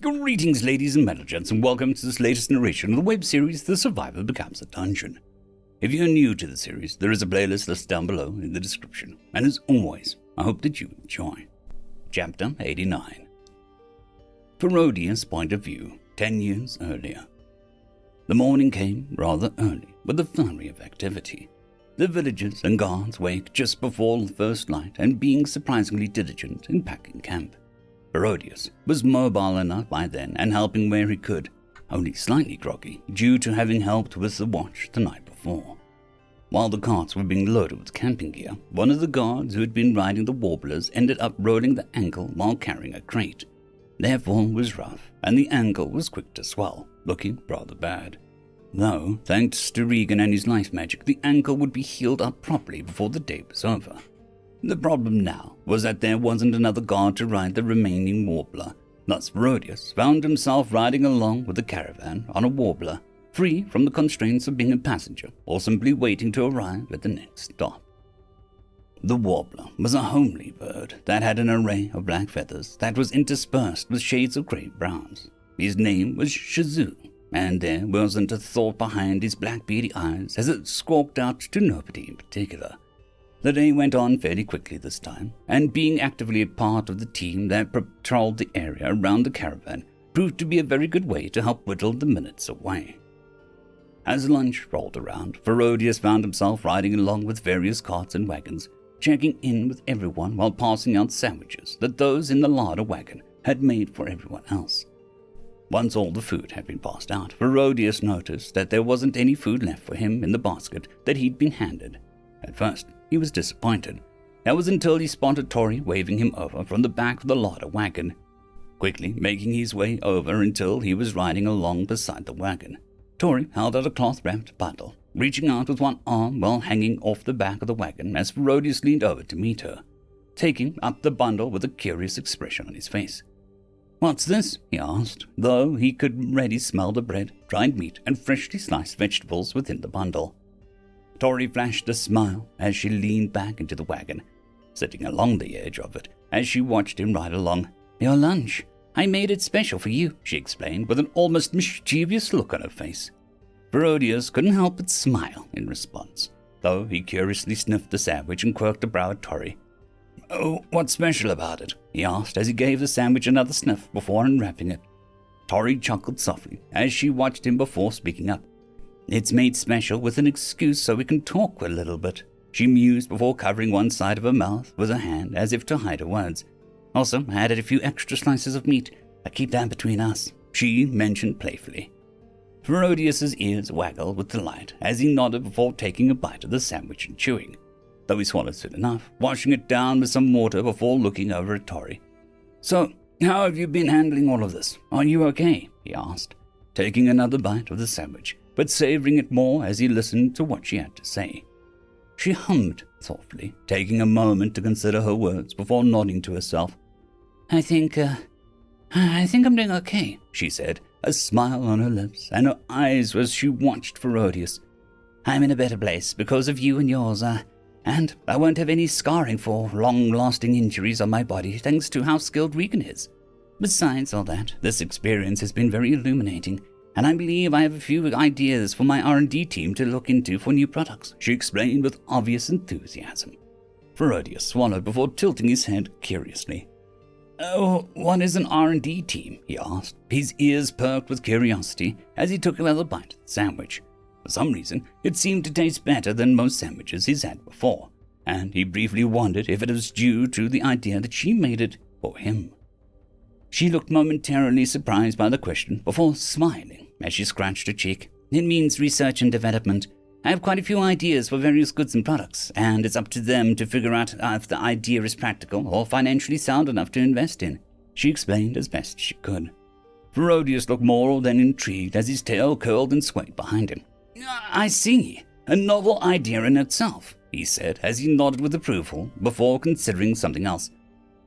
Greetings, ladies and gents, and welcome to this latest narration of the web series The Survivor Becomes a Dungeon. If you're new to the series, there is a playlist listed down below in the description, and as always, I hope that you enjoy. Chapter 89. Ferodia's point of view, 10 years earlier. The morning came rather early, with a flurry of activity. The villagers and guards wake just before the first light and being surprisingly diligent in packing camp. Ferodius was mobile enough by then and helping where he could, only slightly groggy due to having helped with the watch the night before. While the carts were being loaded with camping gear, one of the guards who had been riding the warblers ended up rolling the ankle while carrying a crate. Their fall was rough, and the ankle was quick to swell, looking rather bad. Though, thanks to Regan and his life magic, the ankle would be healed up properly before the day was over. The problem now was that there wasn't another guard to ride the remaining warbler. Thus Ferodius found himself riding along with the caravan on a warbler, free from the constraints of being a passenger or simply waiting to arrive at the next stop. The warbler was a homely bird that had an array of black feathers that was interspersed with shades of grey-browns. His name was Shazoo, and there wasn't a thought behind his black beady eyes as it squawked out to nobody in particular. The day went on fairly quickly this time, and being actively a part of the team that patrolled the area around the caravan proved to be a very good way to help whittle the minutes away. As lunch rolled around, Ferodius found himself riding along with various carts and wagons, checking in with everyone while passing out sandwiches that those in the larder wagon had made for everyone else. Once all the food had been passed out, Ferodius noticed that there wasn't any food left for him in the basket that he'd been handed. At first, he was disappointed. That was until he spotted Tori waving him over from the back of the larder wagon, quickly making his way over until he was riding along beside the wagon. Tori held out a cloth-wrapped bundle, reaching out with one arm while hanging off the back of the wagon as Ferodius leaned over to meet her, taking up the bundle with a curious expression on his face. "What's this?" he asked, though he could already smell the bread, dried meat, and freshly sliced vegetables within the bundle. Tori flashed a smile as she leaned back into the wagon, sitting along the edge of it as she watched him ride along. "Your lunch. I made it special for you," she explained with an almost mischievous look on her face. Ferodius couldn't help but smile in response, though he curiously sniffed the sandwich and quirked a brow at Tori. "Oh, what's special about it?" he asked as he gave the sandwich another sniff before unwrapping it. Tori chuckled softly as she watched him before speaking up. "It's made special with an excuse so we can talk a little bit," she mused before covering one side of her mouth with her hand as if to hide her words. "Also, I added a few extra slices of meat. I keep that between us," she mentioned playfully. Ferodius's ears waggled with delight as he nodded before taking a bite of the sandwich and chewing, though he swallowed soon enough, washing it down with some water before looking over at Tori. "So, how have you been handling all of this? Are you okay?" he asked, taking another bite of the sandwich, but savoring it more as he listened to what she had to say. She hummed thoughtfully, taking a moment to consider her words before nodding to herself. I think I'm doing okay," she said, a smile on her lips and her eyes as she watched Ferodius. "I'm in a better place because of you and yours, and I won't have any scarring for long-lasting injuries on my body thanks to how skilled Regan is. Besides all that, this experience has been very illuminating, and I believe I have a few ideas for my R&D team to look into for new products," she explained with obvious enthusiasm. Ferodius swallowed before tilting his head curiously. "Oh, what is an R&D team?" he asked, his ears perked with curiosity as he took another bite of the sandwich. For some reason, it seemed to taste better than most sandwiches he's had before, and he briefly wondered if it was due to the idea that she made it for him. She looked momentarily surprised by the question before smiling as she scratched her cheek. "It means research and development. I have quite a few ideas for various goods and products, and it's up to them to figure out if the idea is practical or financially sound enough to invest in," she explained as best she could. Ferodius looked more than intrigued as his tail curled and swayed behind him. "I see. A novel idea in itself," he said as he nodded with approval before considering something else.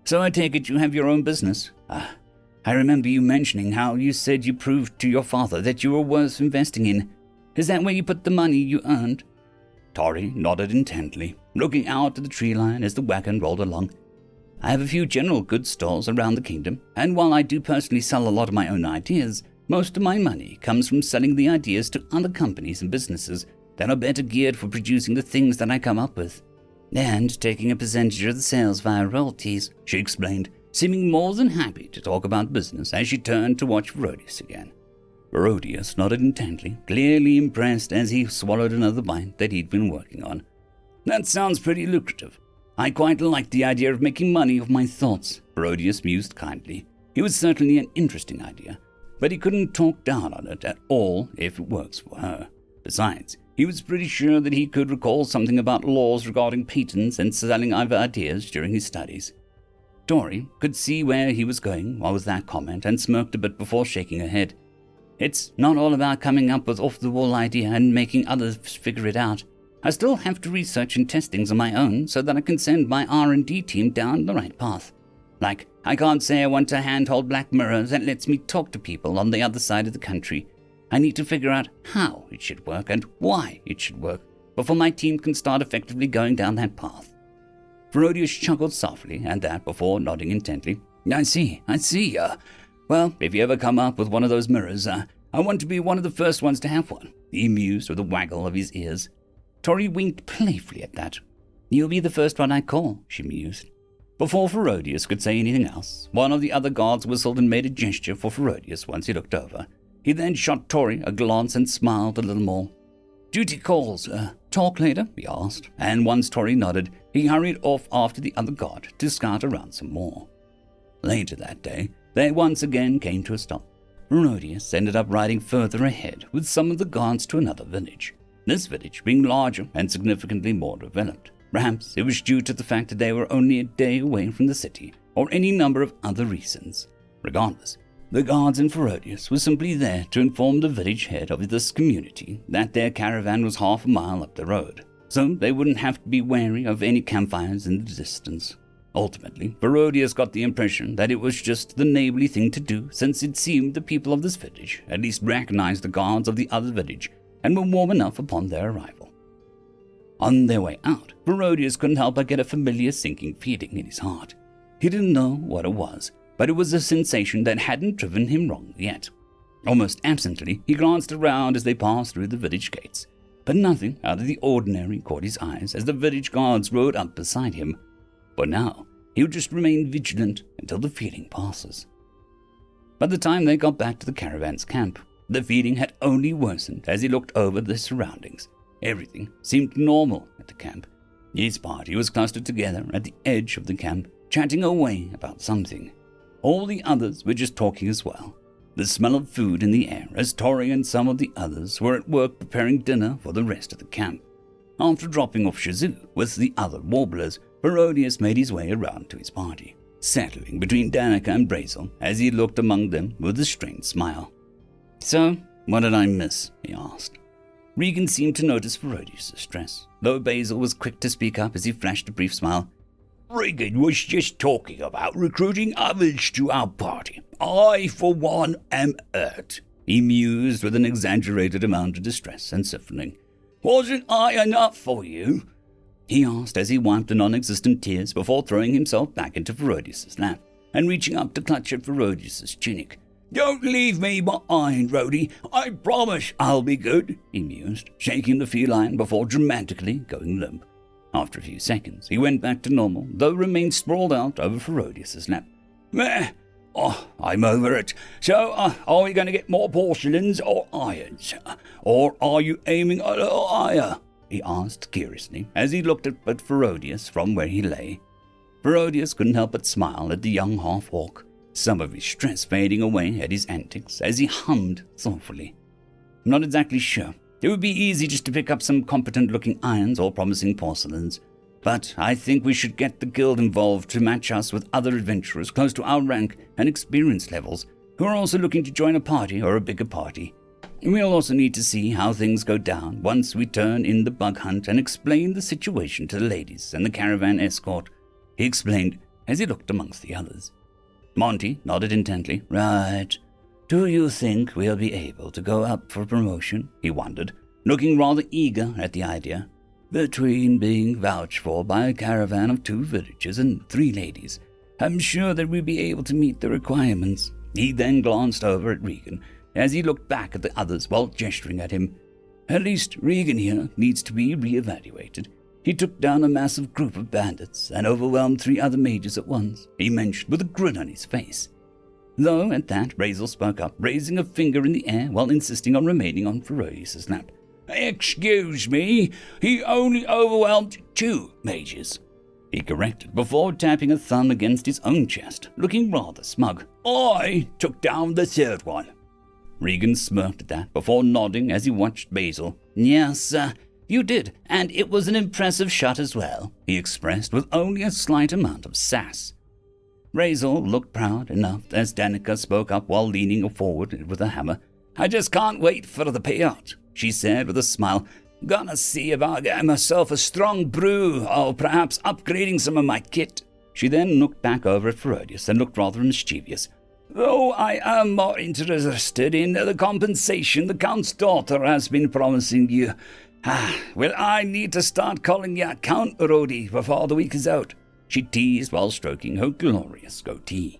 "So I take it you have your own business? I remember you mentioning how you said you proved to your father that you were worth investing in. Is that where you put the money you earned?" Tori nodded intently, looking out at the tree line as the wagon rolled along. I have a few general goods stores around the kingdom, and while I do personally sell a lot of my own ideas, most of my money comes from selling the ideas to other companies and businesses that are better geared for producing the things that I come up with. And taking a percentage of the sales via royalties, she explained, seeming more than happy to talk about business as she turned to watch Varodius again. Varodius nodded intently, clearly impressed as he swallowed another bite that he'd been working on. That sounds pretty lucrative. I quite like the idea of making money off my thoughts, Varodius mused kindly. It was certainly an interesting idea, but he couldn't talk down on it at all if it works for her. Besides, he was pretty sure that he could recall something about laws regarding patents and selling other ideas during his studies. Tori could see where he was going with that comment and smirked a bit before shaking her head. It's not all about coming up with off-the-wall idea and making others figure it out. I still have to research and test things on my own so that I can send my R&D team down the right path. Like, I can't say I want a handheld black mirror that lets me talk to people on the other side of the country. I need to figure out how it should work and why it should work before my team can start effectively going down that path. Varodius chuckled softly at that before nodding intently. I see. Well, if you ever come up with one of those mirrors, I want to be one of the first ones to have one, he mused with a waggle of his ears. Tori winked playfully at that. You'll be the first one I call, she mused. Before Varodius could say anything else, one of the other guards whistled and made a gesture for Varodius once he looked over. He then shot Tori a glance and smiled a little more. Duty calls, talk later, he asked, and once Tori nodded, he hurried off after the other guard to scout around some more. Later that day, they once again came to a stop. Varodius ended up riding further ahead with some of the guards to another village, this village being larger and significantly more developed. Perhaps it was due to the fact that they were only a day away from the city, or any number of other reasons. Regardless, the guards in Varodius were simply there to inform the village head of this community that their caravan was half a mile up the road, so they wouldn't have to be wary of any campfires in the distance. Ultimately, Varodius got the impression that it was just the neighborly thing to do, since it seemed the people of this village at least recognized the guards of the other village and were warm enough upon their arrival. On their way out, Varodius couldn't help but get a familiar sinking feeling in his heart. He didn't know what it was, but it was a sensation that hadn't driven him wrong yet. Almost absently, he glanced around as they passed through the village gates, but nothing out of the ordinary caught his eyes as the village guards rode up beside him. For now, he would just remain vigilant until the feeling passes. By the time they got back to the caravan's camp, the feeling had only worsened as he looked over the surroundings. Everything seemed normal at the camp. His party was clustered together at the edge of the camp, chatting away about something. All the others were just talking as well. The smell of food in the air as Tori and some of the others were at work preparing dinner for the rest of the camp. After dropping off Shazoo with the other warblers, Varodius made his way around to his party, settling between Danica and Brazel as he looked among them with a strained smile. So, what did I miss? He asked. Regan seemed to notice Varodius' distress, though Basil was quick to speak up as he flashed a brief smile. Regan was just talking about recruiting others to our party. I, for one, am hurt, he mused with an exaggerated amount of distress and siphoning. Wasn't I enough for you? He asked as he wiped the non-existent tears before throwing himself back into Varodius' lap and reaching up to clutch at Varodius' tunic. Don't leave me behind, Rhodey. I promise I'll be good, he mused, shaking the feline before dramatically going limp. After a few seconds, he went back to normal, though remained sprawled out over Varodius' lap. Meh. Oh, I'm over it. So, are we going to get more porcelains or irons? Or are you aiming a little higher? He asked curiously as he looked at Varodius from where he lay. Varodius couldn't help but smile at the young half-orc, some of his stress fading away at his antics as he hummed thoughtfully. I'm not exactly sure. It would be easy just to pick up some competent-looking irons or promising porcelains, but I think we should get the guild involved to match us with other adventurers close to our rank and experience levels who are also looking to join a party or a bigger party. We'll also need to see how things go down once we turn in the bug hunt and explain the situation to the ladies and the caravan escort, he explained as he looked amongst the others. Monty nodded intently. Right. Do you think we'll be able to go up for promotion? He wondered, looking rather eager at the idea. Between being vouched for by a caravan of 2 villages and 3 ladies, I'm sure that we'll be able to meet the requirements." He then glanced over at Regan as he looked back at the others while gesturing at him. "At least Regan here needs to be re-evaluated. He took down a massive group of bandits and overwhelmed 3 other mages at once," he mentioned with a grin on his face. Though at that, Razel spoke up, raising a finger in the air while insisting on remaining on Ferocious' lap. "Excuse me, he only overwhelmed 2 mages," he corrected before tapping a thumb against his own chest, looking rather smug. "I took down the 3rd one." Regan smirked at that before nodding as he watched Basil. "Yes, you did, and it was an impressive shot as well," he expressed with only a slight amount of sass. Razel looked proud enough as Danica spoke up while leaning forward with a hammer. "I just can't wait for the payout," she said with a smile. "Gonna see if I get myself a strong brew, or perhaps upgrading some of my kit." She then looked back over at Ferocious and looked rather mischievous. "Though I am more interested in the compensation the Count's daughter has been promising you. Well, I need to start calling you Count Rody before the week is out," she teased while stroking her glorious goatee.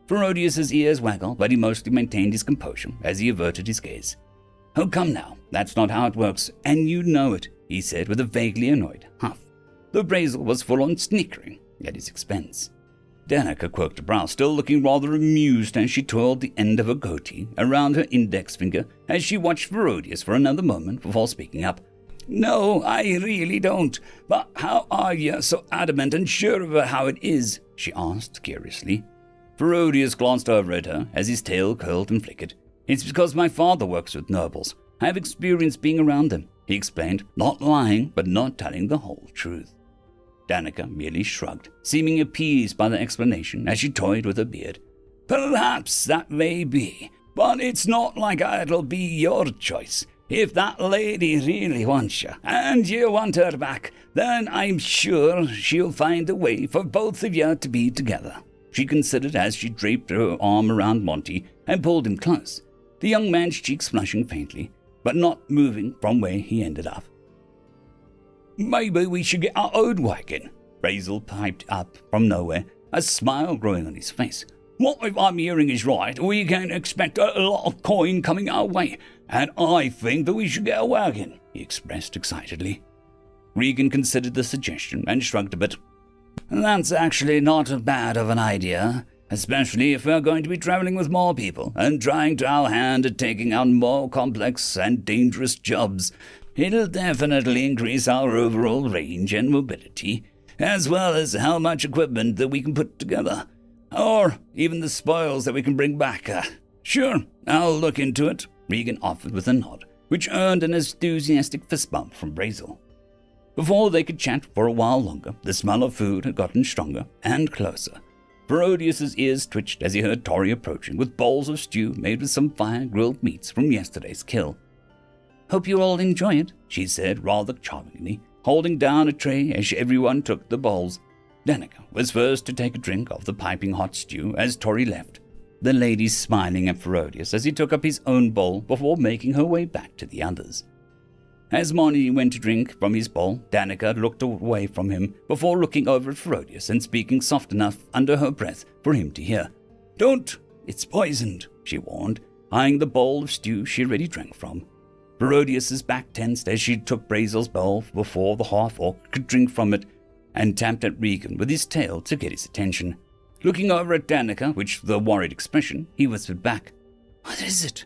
Ferocious's ears waggled, but he mostly maintained his composure as he averted his gaze. "Oh, come now, that's not how it works, and you know it," he said with a vaguely annoyed huff, though Brazel was full on snickering at his expense. Danica quirked a brow, still looking rather amused as she twirled the end of her goatee around her index finger as she watched Ferocious for another moment before speaking up. "No, I really don't. But how are you so adamant and sure of how it is?" she asked curiously. Ferocious glanced over at her as his tail curled and flickered. "It's because my father works with nobles. I have experience being around them," he explained, not lying but not telling the whole truth. Danica merely shrugged, seeming appeased by the explanation as she toyed with her beard. "Perhaps that may be, but it's not like it'll be your choice. If that lady really wants you, and you want her back, then I'm sure she'll find a way for both of you to be together," she considered as she draped her arm around Monty and pulled him close, the young man's cheeks flushing faintly, but not moving from where he ended up. "Maybe we should get our own wagon," Brazel piped up from nowhere, a smile growing on his face. "What if I'm hearing is right, we can expect a lot of coin coming our way, and I think that we should get a wagon," he expressed excitedly. Regan considered the suggestion and shrugged a bit. "That's actually not as bad of an idea, especially if we're going to be traveling with more people and trying to our hand at taking on more complex and dangerous jobs. It'll definitely increase our overall range and mobility, as well as how much equipment that we can put together, or even the spoils that we can bring back. Sure, I'll look into it," Regan offered with a nod, which earned an enthusiastic fist bump from Brazel. Before they could chat for a while longer, the smell of food had gotten stronger and closer. Ferocious's ears twitched as he heard Tori approaching with bowls of stew made with some fire-grilled meats from yesterday's kill. "Hope you all enjoy it," she said rather charmingly, holding down a tray as everyone took the bowls. Danica was first to take a drink of the piping hot stew as Tori left, the lady smiling at Ferocious as he took up his own bowl before making her way back to the others. As Monty went to drink from his bowl, Danica looked away from him before looking over at Ferocious and speaking soft enough under her breath for him to hear. "Don't, it's poisoned," she warned, eyeing the bowl of stew she already drank from. Ferocious's back tensed as she took Brazel's bowl before the half-orc could drink from it and tapped at Regan with his tail to get his attention. Looking over at Danica, with the worried expression, he whispered back, "What is it?"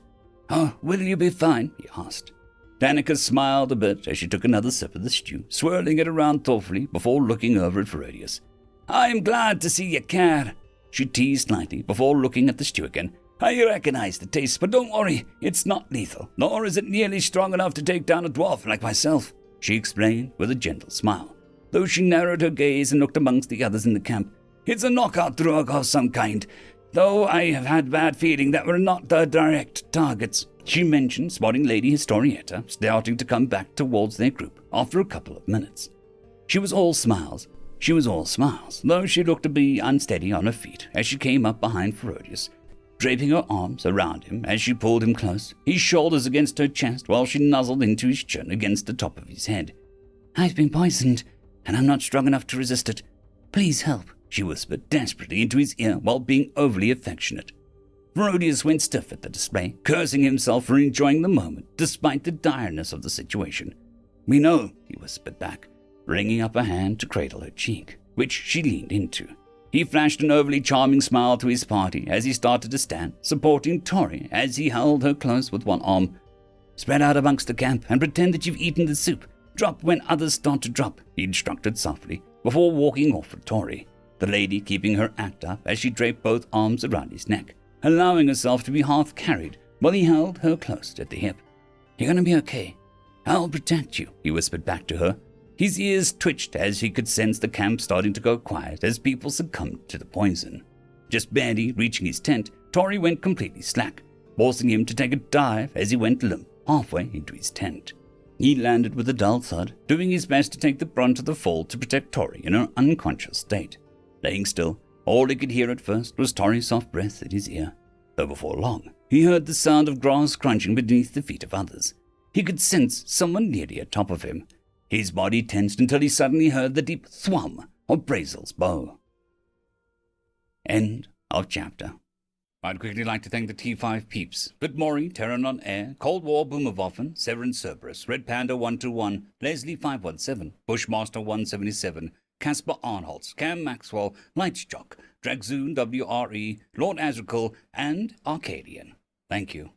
"Oh, will you be fine?" he asked. Danica smiled a bit as she took another sip of the stew, swirling it around thoughtfully before looking over at Ferocious. "I'm glad to see you care," she teased slightly before looking at the stew again. "I recognize the taste, but don't worry, it's not lethal, nor is it nearly strong enough to take down a dwarf like myself," she explained with a gentle smile, though she narrowed her gaze and looked amongst the others in the camp. "It's a knockout drug of some kind, though I have had a bad feeling that we're not the direct targets," she mentioned, spotting Lady Historietta starting to come back towards their group after a couple of minutes. She was all smiles, though she looked to be unsteady on her feet as she came up behind Ferocious, draping her arms around him as she pulled him close, his shoulders against her chest while she nuzzled into his chin against the top of his head. "I've been poisoned, and I'm not strong enough to resist it. Please help," she whispered desperately into his ear while being overly affectionate. Herodias went stiff at the display, cursing himself for enjoying the moment despite the direness of the situation. "We know," he whispered back, bringing up a hand to cradle her cheek, which she leaned into. He flashed an overly charming smile to his party as he started to stand, supporting Tori as he held her close with one arm. "Spread out amongst the camp and pretend that you've eaten the soup. Drop when others start to drop," he instructed softly, before walking off with Tori, the lady keeping her act up as she draped both arms around his neck, allowing herself to be half carried while he held her close at the hip. "You're gonna be okay. I'll protect you," he whispered back to her. His ears twitched as he could sense the camp starting to go quiet as people succumbed to the poison. Just barely reaching his tent, Tori went completely slack, forcing him to take a dive as he went limp halfway into his tent. He landed with a dull thud, doing his best to take the brunt of the fall to protect Tori in her unconscious state. Laying still, all he could hear at first was Tori's soft breath at his ear, though before long, he heard the sound of grass crunching beneath the feet of others. He could sense someone nearly atop of him. His body tensed until he suddenly heard the deep thwum of Brazel's bow. End of chapter. I'd quickly like to thank the T5 peeps: Bitmori, Terran on Air, Cold War Boomerwaffen, Sevaren Serberous, Red Panda 121, Leslie 517, Bushmaster 177, Casper Arnholtz, Cam Maxwell, Lightjock, Dragzoon W.R.E, Lord Azrekahl, and Arcadian. Thank you.